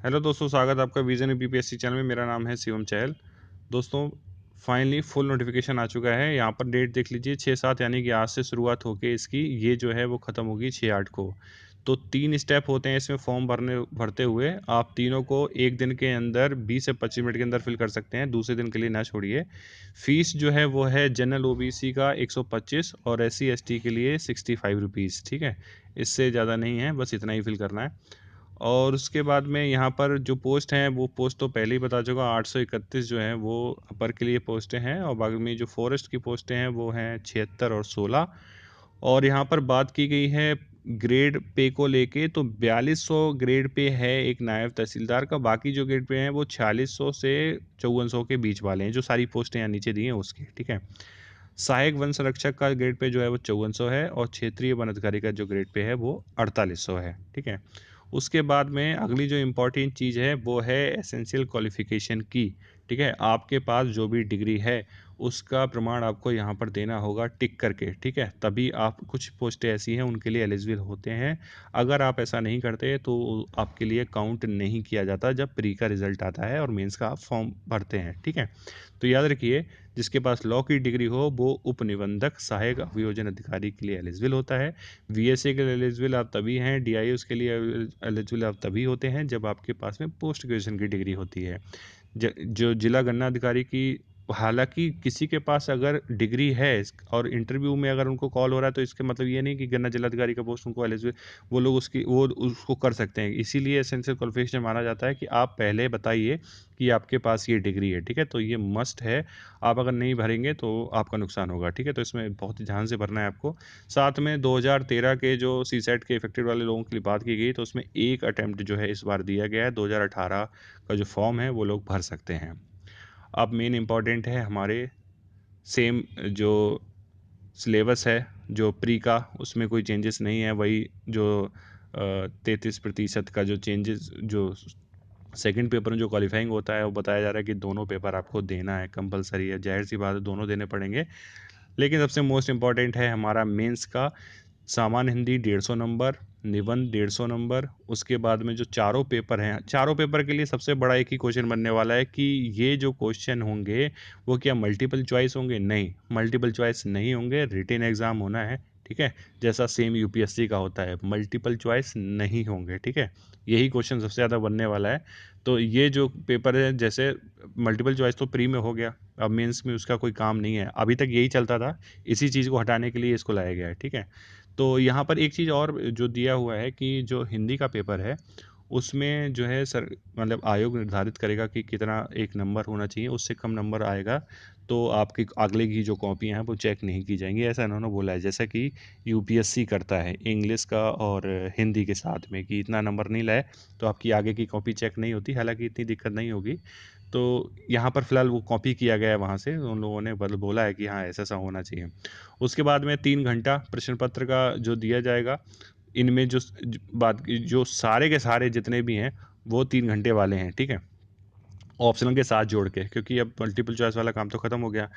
Hello दोस्तों, स्वागत है आपका विजन बीपीएससी चैनल में। मेरा नाम है शिवम चहल। दोस्तों, फाइनली फुल नोटिफिकेशन आ चुका है। यहाँ पर डेट देख लीजिए, 6-7 यानी कि आज से शुरुआत होके इसकी ये जो है वो ख़त्म होगी 6-8 को। तो 3 स्टेप होते हैं इसमें फॉर्म भरते हुए। आप तीनों को एक दिन के अंदर 20 से 25 मिनट के अंदर फिल कर सकते हैं, दूसरे दिन के लिए ना छोड़िए। फीस जो है वो है जनरल ओबीसी का 125 और SC ST के लिए 65 रुपीज़। ठीक है, इससे ज़्यादा नहीं है, बस इतना ही फिल करना है। और उसके बाद में यहाँ पर जो पोस्ट हैं वो पोस्ट तो पहले ही बता चुका। 831 जो है वो अपर के लिए पोस्टें हैं, और बाकी में जो फॉरेस्ट की पोस्टें हैं वो हैं 76 और 16। और यहाँ पर बात की गई है ग्रेड पे को लेके, तो 4200 ग्रेड पे है एक नायब तहसीलदार का। बाकी जो ग्रेड पे हैं वो 4600 से 5400 के बीच वाले हैं, जो सारी पोस्टें यहाँ नीचे दी हैं उसके। ठीक है, सहायक वन संरक्षक का ग्रेड पे जो है वो 5400 है, और क्षेत्रीय वन अधिकारी का जो ग्रेड पे है वो 4800 है। ठीक है, उसके बाद में अगली जो इम्पोर्टेंट चीज़ है वो है एसेंशियल क्वालिफिकेशन की। ठीक है, आपके पास जो भी डिग्री है उसका प्रमाण आपको यहाँ पर देना होगा टिक करके। ठीक है, तभी आप, कुछ पोस्टें ऐसी हैं उनके लिए एलिजिबल होते हैं। अगर आप ऐसा नहीं करते तो आपके लिए काउंट नहीं किया जाता जब प्री का रिजल्ट आता है और मेंस का आप फॉर्म भरते हैं। ठीक है, तो याद रखिए, जिसके पास लॉ की डिग्री हो वो उपनिबंधक सहायक अभियोजन अधिकारी के लिए एलिजिबल होता है। VSA के लिए एलिजिबल आप तभी हैं, DIOs के लिए एलिजिबल आप तभी होते हैं जब आपके पास में पोस्ट ग्रेजुएशन की डिग्री होती है। जो जिला गन्ना अधिकारी की, हालांकि किसी के पास अगर डिग्री है और इंटरव्यू में अगर उनको कॉल हो रहा है, तो इसका मतलब ये नहीं कि गन्ना जिलाधिकारी का पोस्ट उनको एलिजिबल, वो लोग वो उसको कर सकते हैं। इसीलिए एसेंशियल क्वालिफिकेशन माना जाता है कि आप पहले बताइए कि आपके पास ये डिग्री है। ठीक है, तो ये मस्ट है। आप अगर नहीं भरेंगे तो आपका नुकसान होगा। ठीक है, तो इसमें बहुत ही ध्यान से भरना है आपको। साथ में 2013 के जो CSET के इफेक्टेड वाले लोगों के लिए बात की गई, तो उसमें एक अटेम्प्ट जो है इस बार दिया गया है। 2018 का जो फॉर्म है वो लोग भर सकते हैं। अब मेन इम्पॉर्टेंट है हमारे सेम जो सिलेबस है जो प्री का, उसमें कोई चेंजेस नहीं है। वही जो 33% का जो चेंजेस, जो सेकंड पेपर में जो क्वालिफाइंग होता है, वो बताया जा रहा है कि दोनों पेपर आपको देना है, कंपलसरी है। जाहिर सी बात है, दोनों देने पड़ेंगे। लेकिन सबसे मोस्ट इम्पॉर्टेंट है हमारा मेंस का सामान्य हिंदी 150 नंबर, निबंध 150 नंबर। उसके बाद में जो चारों पेपर हैं, चारों पेपर के लिए सबसे बड़ा एक ही क्वेश्चन बनने वाला है कि ये जो क्वेश्चन होंगे वो क्या मल्टीपल चॉइस होंगे? नहीं, मल्टीपल चॉइस नहीं होंगे, रिटेन एग्जाम होना है। ठीक है, जैसा सेम UPSC का होता है, मल्टीपल चॉइस नहीं होंगे। ठीक है, यही क्वेश्चन सबसे ज़्यादा बनने वाला है। तो ये जो पेपर है, जैसे मल्टीपल चॉइस तो प्री में हो गया, अब मेंस में उसका कोई काम नहीं है। अभी तक यही चलता था, इसी चीज़ को हटाने के लिए इसको लाया गया है। ठीक है, तो यहाँ पर एक चीज़ और जो दिया हुआ है कि जो हिंदी का पेपर है उसमें जो है सर, मतलब आयोग निर्धारित करेगा कि कितना एक नंबर होना चाहिए। उससे कम नंबर आएगा तो आपकी अगले की जो कॉपियाँ हैं वो चेक नहीं की जाएंगी, ऐसा इन्होंने बोला है। जैसा कि UPSC करता है इंग्लिश का और हिंदी के साथ में, कि इतना नंबर नहीं लाए तो आपकी आगे की कॉपी चेक नहीं होती। हालांकि इतनी दिक्कत नहीं होगी। तो यहाँ पर फिलहाल वो कॉपी किया गया है वहाँ से, उन लोगों ने बोला है कि हाँ ऐसा ऐसा होना चाहिए। उसके बाद में 3 घंटा प्रश्न पत्र का जो दिया जाएगा। इनमें बात जो सारे के सारे जितने भी हैं वो 3 घंटे वाले हैं। ठीक है, ऑप्शनल के साथ जोड़ के, क्योंकि अब मल्टीपल चॉइस वाला काम तो ख़त्म हो गया।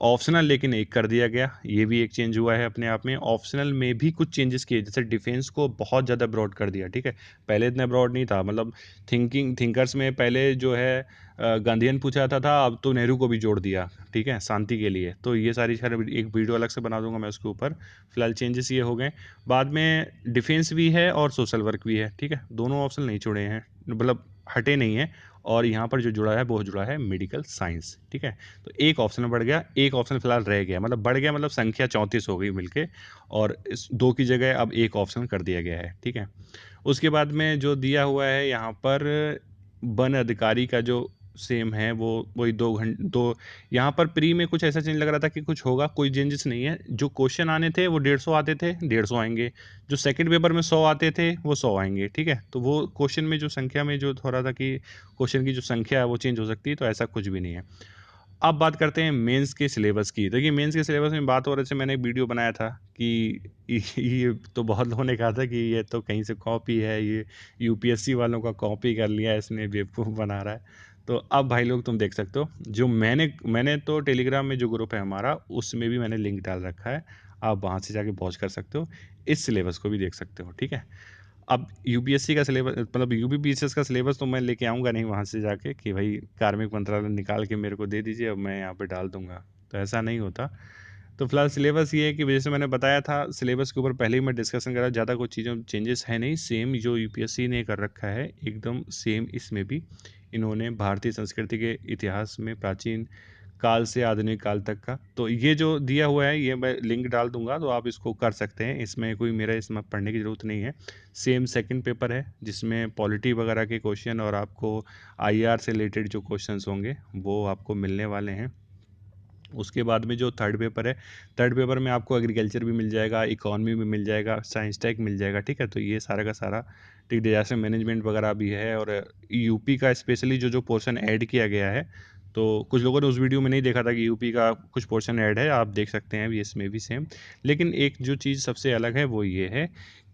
ऑप्शनल लेकिन एक कर दिया गया, ये भी एक चेंज हुआ है अपने आप में। ऑप्शनल में भी कुछ चेंजेस किए, जैसे डिफेंस को बहुत ज़्यादा ब्रॉड कर दिया। ठीक है, पहले इतना ब्रॉड नहीं था, मतलब थिंकर्स में पहले जो है गांधीयन पूछा जाता था, अब तो नेहरू को भी जोड़ दिया। ठीक है, शांति के लिए। तो ये सारी एक वीडियो अलग से बना दूंगा मैं उसके ऊपर। फिलहाल चेंजेस ये हो गए। बाद में डिफेंस भी है और सोशल वर्क भी है। ठीक है, दोनों ऑप्शन नहीं छोड़े हैं, मतलब हटे नहीं है। और यहाँ पर जो जुड़ा है वो जुड़ा है मेडिकल साइंस। ठीक है, तो एक ऑप्शन बढ़ गया, एक ऑप्शन फिलहाल रह गया, मतलब बढ़ गया, मतलब संख्या 34 हो गई मिलके। और इस 2 की जगह अब एक ऑप्शन कर दिया गया है। ठीक है, उसके बाद में जो दिया हुआ है यहाँ पर वन अधिकारी का जो सेम है वो वही 2 घंटे। तो यहाँ पर प्री में कुछ ऐसा चेंज लग रहा था कि कुछ होगा, कोई चेंजेस नहीं है। जो क्वेश्चन आने थे वो 150 आते थे, 150 आएंगे। जो सेकंड पेपर में 100 आते थे वो 100 आएंगे। ठीक है, तो वो क्वेश्चन में जो संख्या में जो हो रहा था कि क्वेश्चन की जो संख्या है वो चेंज हो सकती है, तो ऐसा कुछ भी नहीं है। अब बात करते हैं मेंस के सिलेबस की। देखिए, मेंस के सिलेबस में बात हो रही थी, मैंने एक वीडियो बनाया था कि ये तो बहुत लोगों ने कहा था कि ये तो कहीं से कॉपी है, ये UPSC वालों का कॉपी कर लिया है इसने, बेवकूफ़ बना रहा है। तो अब भाई लोग तुम देख सकते हो, जो मैंने तो टेलीग्राम में जो ग्रुप है हमारा, उसमें भी मैंने लिंक डाल रखा है। आप वहाँ से जाके वॉच कर सकते हो, इस सिलेबस को भी देख सकते हो। ठीक है, अब यूपीएससी का सिलेबस मतलब यूपीपीसीएस का सिलेबस तो मैं लेके आऊँगा नहीं वहाँ से जाके कि भाई कार्मिक मंत्रालय निकाल के मेरे को दे दीजिए, अब मैं यहाँ पे डाल दूँगा, तो ऐसा नहीं होता। तो फिलहाल सिलेबस ये है कि जैसे मैंने बताया था, सिलेबस के ऊपर पहले ही मैं डिस्कशन करा, ज़्यादा कुछ चीज़ों चेंजेस है नहीं, सेम जो यूपीएससी ने कर रखा है एकदम सेम इसमें भी इन्होंने भारतीय संस्कृति के इतिहास में प्राचीन काल से आधुनिक काल तक का, तो ये जो दिया हुआ है ये मैं लिंक डाल दूंगा, तो आप इसको कर सकते हैं, इसमें कोई मेरा इसमें पढ़ने की ज़रूरत नहीं है। सेम सेकंड पेपर है जिसमें पॉलिटी वगैरह के क्वेश्चन और आपको आईआर से रिलेटेड जो क्वेश्चंस होंगे वो आपको मिलने वाले हैं। उसके बाद में जो थर्ड पेपर है, थर्ड पेपर में आपको एग्रीकल्चर भी मिल जाएगा, इकोनॉमी भी मिल जाएगा, साइंस टेक मिल जाएगा, ठीक है। तो ये सारा का सारा, ठीक, डिजास्टर मैनेजमेंट वगैरह भी है। और यूपी का स्पेशली जो जो पोर्शन ऐड किया गया है, तो कुछ लोगों ने उस वीडियो में नहीं देखा था कि यूपी का कुछ पोर्शन ऐड है, आप देख सकते हैं अभी इसमें भी सेम। लेकिन एक जो चीज़ सबसे अलग है वो ये है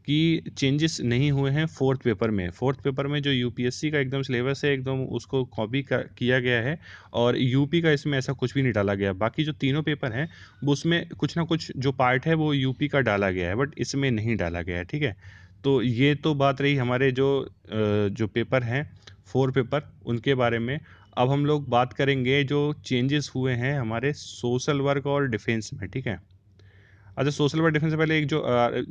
कि चेंजेस नहीं हुए हैं फोर्थ पेपर में। फोर्थ पेपर में जो यूपीएससी का एकदम सिलेबस है एकदम उसको कॉपी किया गया है, और यूपी का इसमें ऐसा कुछ भी नहीं डाला गया। बाकी जो तीनों पेपर हैं वो उसमें कुछ ना कुछ जो पार्ट है वो यूपी का डाला गया है, बट इसमें नहीं डाला गया है, ठीक है। तो ये तो बात रही हमारे जो पेपर हैं, फोर पेपर, उनके बारे में। अब हम लोग बात करेंगे जो चेंजेस हुए हैं हमारे सोशल वर्क और डिफेंस में, ठीक है। अच्छा, सोशल वर्क डिफेंस से पहले एक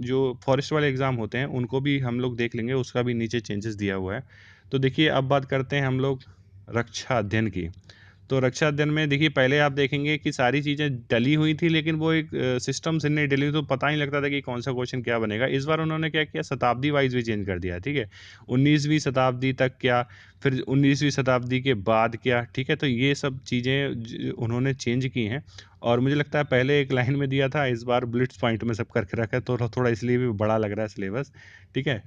जो फॉरेस्ट वाले एग्ज़ाम होते हैं उनको भी हम लोग देख लेंगे, उसका भी नीचे चेंजेस दिया हुआ है। तो देखिए अब बात करते हैं हम लोग रक्षा अध्ययन की। तो रक्षा अध्ययन में देखिए पहले आप देखेंगे कि सारी चीज़ें डली हुई थी, लेकिन वो एक सिस्टम से नहीं डली हुई, तो पता नहीं लगता था कि कौन सा क्वेश्चन क्या बनेगा। इस बार उन्होंने क्या किया, शताब्दी वाइज भी चेंज कर दिया, ठीक है। 19वीं शताब्दी तक क्या, फिर 19वीं शताब्दी के बाद क्या, ठीक है। तो ये सब चीज़ें उन्होंने चेंज की हैं। और मुझे लगता है पहले एक लाइन में दिया था, इस बार बुलेट्स पॉइंट में सब करके रखा है, तो थोड़ा इसलिए भी बड़ा लग रहा है सिलेबस, ठीक है।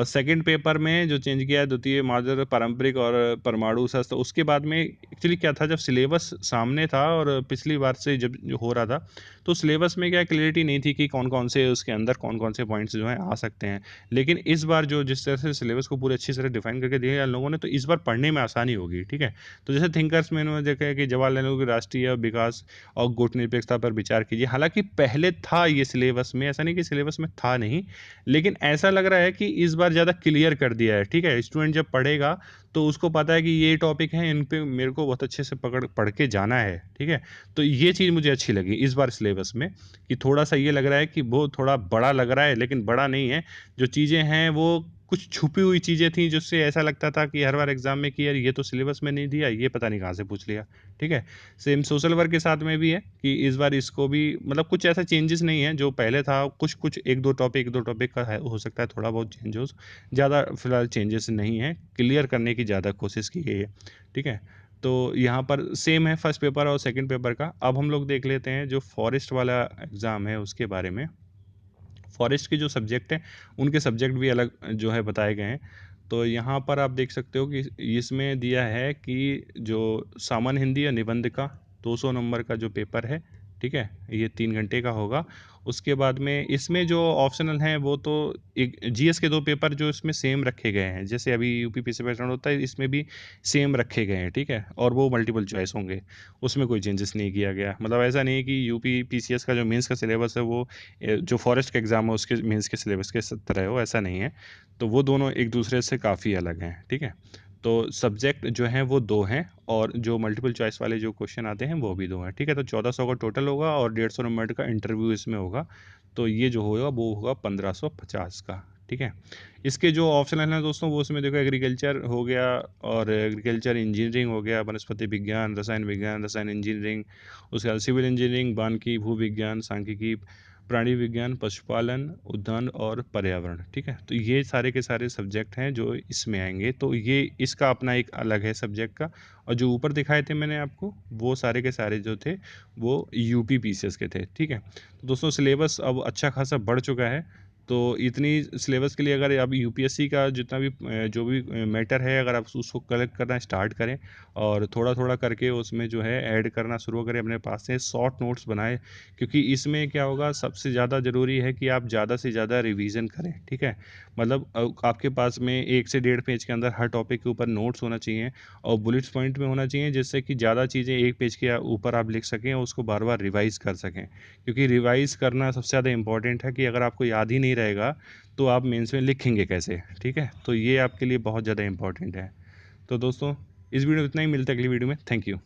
सेकंड पेपर में जो चेंज किया है, द्वितीय मार्जर पारंपरिक और परमाणु शस्त्र, उसके बाद में एक्चुअली क्या था, जब सिलेबस सामने था और पिछली बार से जब जो हो रहा था, तो सिलेबस में क्या क्लियरिटी नहीं थी कि कौन कौन से उसके अंदर कौन कौन से पॉइंट्स जो हैं आ सकते हैं। लेकिन इस बार जो जिस तरह से सिलेबस को पूरे अच्छी तरह डिफाइन करके दिया है इन लोगों ने, तो इस बार पढ़ने में आसानी होगी, ठीक है। तो जैसे थिंकर्स में इन्होंने देखा है कि जवाहरलाल नेहरू की राष्ट्रीय विकास और गुटनिरपेक्षता पर विचार कीजिए। हालांकि पहले था ये सिलेबस में, ऐसा नहीं कि सिलेबस में था नहीं, लेकिन ऐसा लग रहा है कि इस बार ज़्यादा क्लियर कर दिया है, ठीक है। स्टूडेंट जब पढ़ेगा तो उसको पता है कि ये टॉपिक है, इन पे मेरे को बहुत अच्छे से पढ़ के जाना है, ठीक है। तो ये चीज़ मुझे अच्छी लगी इस बार सिलेबस में, कि थोड़ा सा ये लग रहा है कि वो थोड़ा बड़ा लग रहा है, लेकिन बड़ा नहीं है। जो चीज़ें हैं वो कुछ छुपी हुई चीज़ें थी, जिससे ऐसा लगता था कि हर बार एग्जाम में कि यार ये तो सिलेबस में नहीं दिया, ये पता नहीं कहाँ से पूछ लिया, ठीक है। सेम सोशल वर्क के साथ में भी है कि इस बार इसको भी मतलब कुछ ऐसा चेंजेस नहीं है जो पहले था, कुछ कुछ एक दो टॉपिक का है, हो सकता है थोड़ा बहुत चेंज हो, ज़्यादा फिलहाल चेंजेस नहीं है, क्लियर करने की ज़्यादा कोशिश की गई है, ठीक है। तो यहाँ पर सेम है फर्स्ट पेपर और सेकंड पेपर का। अब हम लोग देख लेते हैं जो फॉरेस्ट वाला एग्ज़ाम है उसके बारे में। फॉरेस्ट के जो सब्जेक्ट हैं उनके सब्जेक्ट भी अलग जो है बताए गए हैं। तो यहाँ पर आप देख सकते हो कि इसमें दिया है कि जो सामान्य हिंदी या निबंध का 200 नंबर का जो पेपर है, ठीक है, ये 3 घंटे का होगा। उसके बाद में इसमें जो ऑप्शनल हैं वो तो एक जीएस के दो पेपर जो इसमें सेम रखे गए हैं, जैसे अभी यूपीपीसी पैटर्न होता है इसमें भी सेम रखे गए हैं, ठीक है। और वो मल्टीपल चॉइस होंगे, उसमें कोई चेंजेस नहीं किया गया। मतलब ऐसा नहीं है कि यूपीपीसीएस का जो मेंस का सिलेबस है वो जो फॉरेस्ट का एग्ज़ाम है उसके मेंस के सिलेबस के तरह हो, ऐसा नहीं है। तो वो दोनों एक दूसरे से काफ़ी अलग हैं, ठीक है। तो सब्जेक्ट जो हैं वो दो हैं, और जो मल्टीपल चॉइस वाले जो क्वेश्चन आते हैं वो भी दो हैं, ठीक है। तो 1400 का टोटल होगा और 150 नंबर का इंटरव्यू इसमें होगा। तो ये जो होगा वो होगा 1550 का, ठीक है। इसके जो ऑप्शनल हैं दोस्तों वो उसमें देखो, एग्रीकल्चर हो गया, और एग्रीकल्चर इंजीनियरिंग हो गया, वनस्पति विज्ञान, रसायन इंजीनियरिंग, उसके बाद सिविल इंजीनियरिंग, वानिकी, भू विज्ञान, सांख्यिकी, प्राणी विज्ञान, पशुपालन, उद्यान और पर्यावरण, ठीक है। तो ये सारे के सारे सब्जेक्ट हैं जो इसमें आएंगे। तो ये इसका अपना एक अलग है सब्जेक्ट का। और जो ऊपर दिखाए थे मैंने आपको, वो सारे के सारे जो थे वो यूपी पीसीएस के थे, ठीक है। तो दोस्तों सिलेबस अब अच्छा खासा बढ़ चुका है। तो इतनी सिलेबस के लिए अगर आप यूपीएससी का जितना भी जो भी मैटर है, अगर आप उसको कलेक्ट करना स्टार्ट करें और थोड़ा थोड़ा करके उसमें जो है ऐड करना शुरू करें, अपने पास से शॉर्ट नोट्स बनाएं। क्योंकि इसमें क्या होगा, सबसे ज़्यादा ज़रूरी है कि आप ज़्यादा से ज़्यादा रिवीजन करें, ठीक है। मतलब आपके पास में 1 से 1.5 पेज के अंदर हर टॉपिक के ऊपर नोट्स होना चाहिए, और बुलेट्स पॉइंट में होना चाहिए, जिससे कि ज़्यादा चीज़ें एक पेज के ऊपर आप लिख सकें और उसको बार बार रिवाइज़ कर सकें। क्योंकि रिवाइज़ करना सबसे ज़्यादा इंपॉर्टेंट है, कि अगर आपको याद ही नहीं रहेगा तो आप मेंस में लिखेंगे कैसे, ठीक है? तो ये आपके लिए बहुत ज़्यादा इंपॉर्टेंट है। तो दोस्तों इस वीडियो में इतना ही, मिलता है अगली वीडियो में। Thank you.